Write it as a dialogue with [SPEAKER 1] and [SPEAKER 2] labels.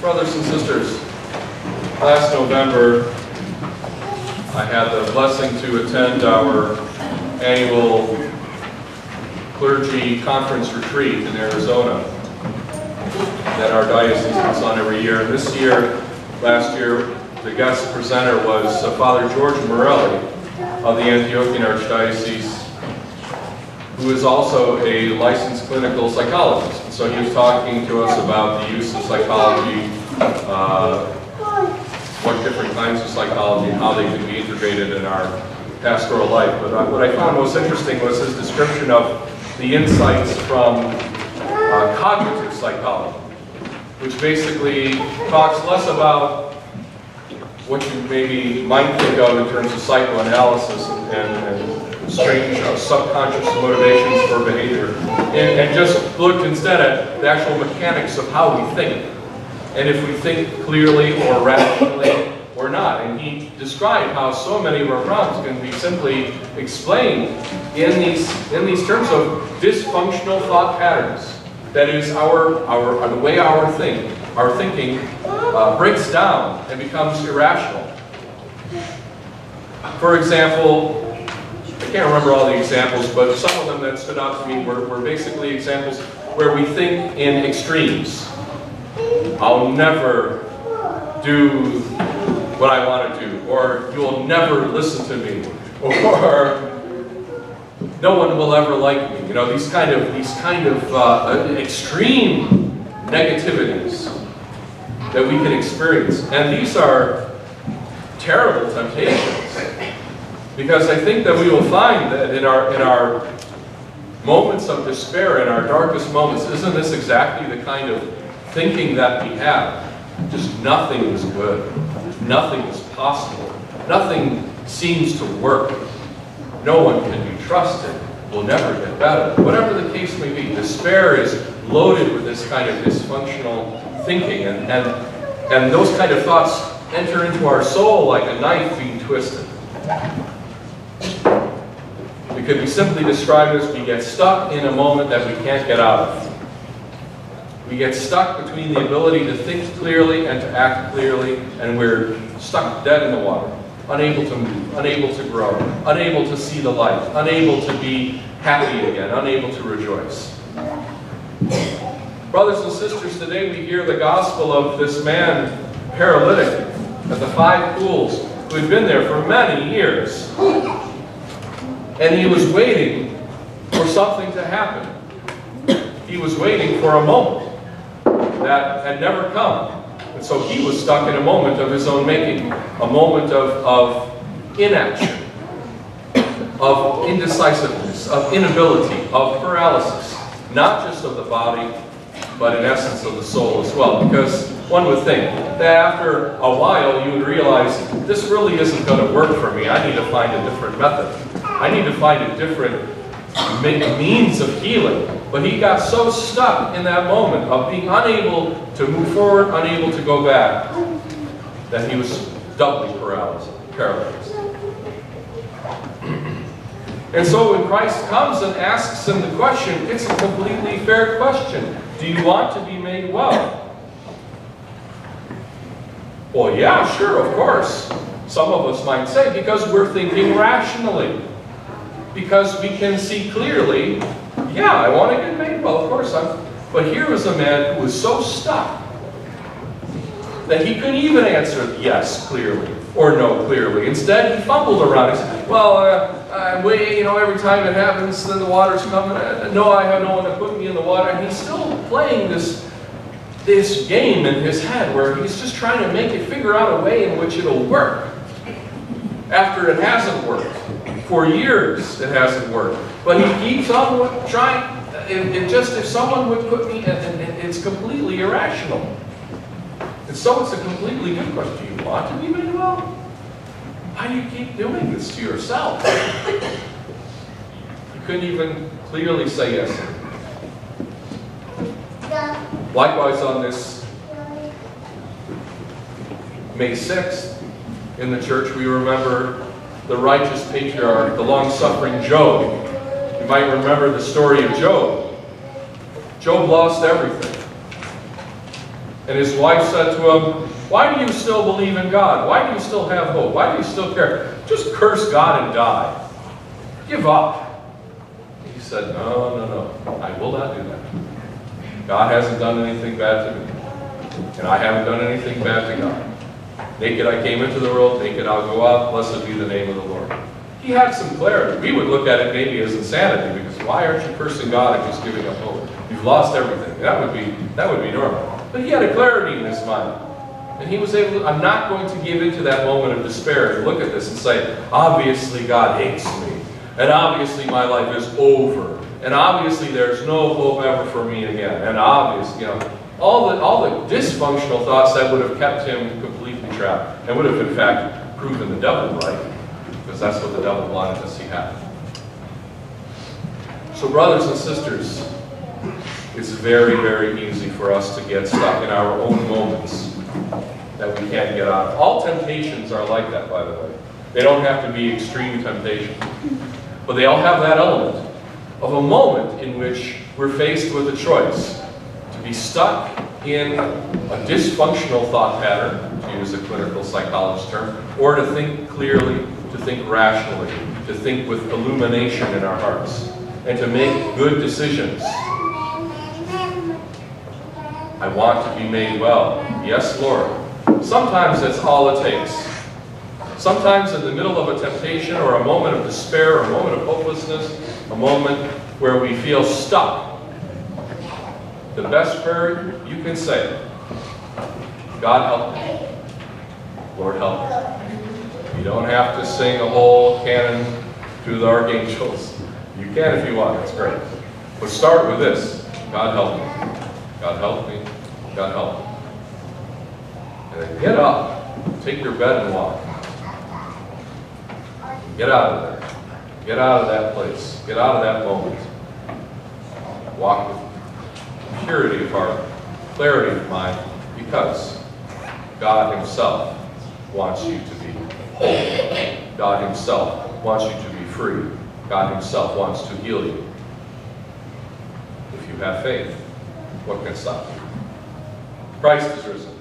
[SPEAKER 1] Brothers and sisters, last November I had the blessing to attend our annual clergy conference retreat in Arizona that our diocese puts on every year. And this year, last year, the guest presenter was Father George Morelli of the Antiochian Archdiocese, who is also a licensed clinical psychologist. And so he was talking to us about the use of psychology, what different kinds of psychology and how they can be integrated in our pastoral life. But what I found most interesting was his description of the insights from cognitive psychology, which basically talks less about what you maybe might think of in terms of psychoanalysis and strange subconscious motivations for behavior, and just looked instead at the actual mechanics of how we think, and if we think clearly or rationally or not. And he described how so many of our problems can be simply explained in these terms of dysfunctional thought patterns. That is, the way our thinking breaks down and becomes irrational. For example, I can't remember all the examples, but some of them that stood out to me were basically examples where we think in extremes. I'll never do what I want to do, or you'll never listen to me, or no one will ever like me. You know, these kind of extreme negativities that we can experience, and these are terrible temptations. Because I think that we will find that in our moments of despair, in our darkest moments, isn't this exactly the kind of thinking that we have? Just nothing is good. Nothing is possible. Nothing seems to work. No one can be trusted. We'll never get better. Whatever the case may be, despair is loaded with this kind of dysfunctional thinking, and those kind of thoughts enter into our soul like a knife being twisted. It could be simply described as we get stuck in a moment that we can't get out of. We get stuck between the ability to think clearly and to act clearly, and we're stuck dead in the water, unable to move, unable to grow, unable to see the light, unable to be happy again, unable to rejoice. Brothers and sisters, today we hear the gospel of this man, paralytic, at the 5 pools, who had been there for many years. And he was waiting for something to happen. He was waiting for a moment that had never come. And so he was stuck in a moment of his own making, a moment of inaction, of indecisiveness, of inability, of paralysis, not just of the body, but in essence of the soul as well. Because one would think that after a while you would realize, this really isn't going to work for me. I need to find a different method. I need to find a different means of healing. But he got so stuck in that moment of being unable to move forward, unable to go back, that he was doubly paralyzed. And so when Christ comes and asks him the question, it's a completely fair question. Do you want to be made well? Well, yeah, sure, of course. Some of us might say, because we're thinking rationally. Because we can see clearly, yeah, I want to get made well, of course. But here was a man who was so stuck that he couldn't even answer yes clearly or no clearly. Instead, he fumbled around. He said, well, I'm waiting, you know, every time it happens, then the water's coming. No, I have no one to put me in the water. And he's still playing this game in his head where he's just trying to figure out a way in which it'll work. After it hasn't worked. For years it hasn't worked. But he keeps on trying. If someone would put me, and it's completely irrational. And so it's a completely good question. Do you want to be made well? Why do you keep doing this to yourself? You couldn't even clearly say yes. Likewise, on this May 6th, in the church, we remember the righteous patriarch, the long-suffering Job. You might remember the story of Job. Job lost everything. And his wife said to him, "Why do you still believe in God? Why do you still have hope? Why do you still care? Just curse God and die. Give up." He said, No, I will not do that. God hasn't done anything bad to me, and I haven't done anything bad to God. Naked I came into the world, naked I'll go out, blessed be the name of the Lord. He had some clarity. We would look at it maybe as insanity, because why aren't you cursing God and just giving up hope? You've lost everything. That would be normal. But he had a clarity in his mind. And he was able to, I'm not going to give into that moment of despair and look at this and say, obviously God hates me. And obviously my life is over. And obviously there's no hope ever for me again. And obviously, all the dysfunctional thoughts that would have kept him completely trapped. And would have, in fact, proven the devil right. Because that's what the devil wanted to see happen. So brothers and sisters, it's very, very easy for us to get stuck in our own moments that we can't get out of. All temptations are like that, by the way. They don't have to be extreme temptation. But they all have that element of a moment in which we're faced with a choice to be stuck in a dysfunctional thought pattern, to use a clinical psychologist term, or to think clearly, to think rationally, to think with illumination in our hearts, and to make good decisions. I want to be made well. Yes, Lord. Sometimes that's all it takes. Sometimes in the middle of a temptation or a moment of despair or a moment of hopelessness, a moment where we feel stuck, the best prayer you can say, God help me. Lord help me. You don't have to sing a whole canon to the archangels. You can if you want, it's great. But start with this, God help me. God help me. God help me. And then get up, take your bed and walk. Get out of there. Get out of that place. Get out of that moment. Walk with purity of heart, clarity of mind, because God Himself wants you to be whole. God Himself wants you to be free. God Himself wants to heal you. If you have faith, what can stop you? Christ is risen.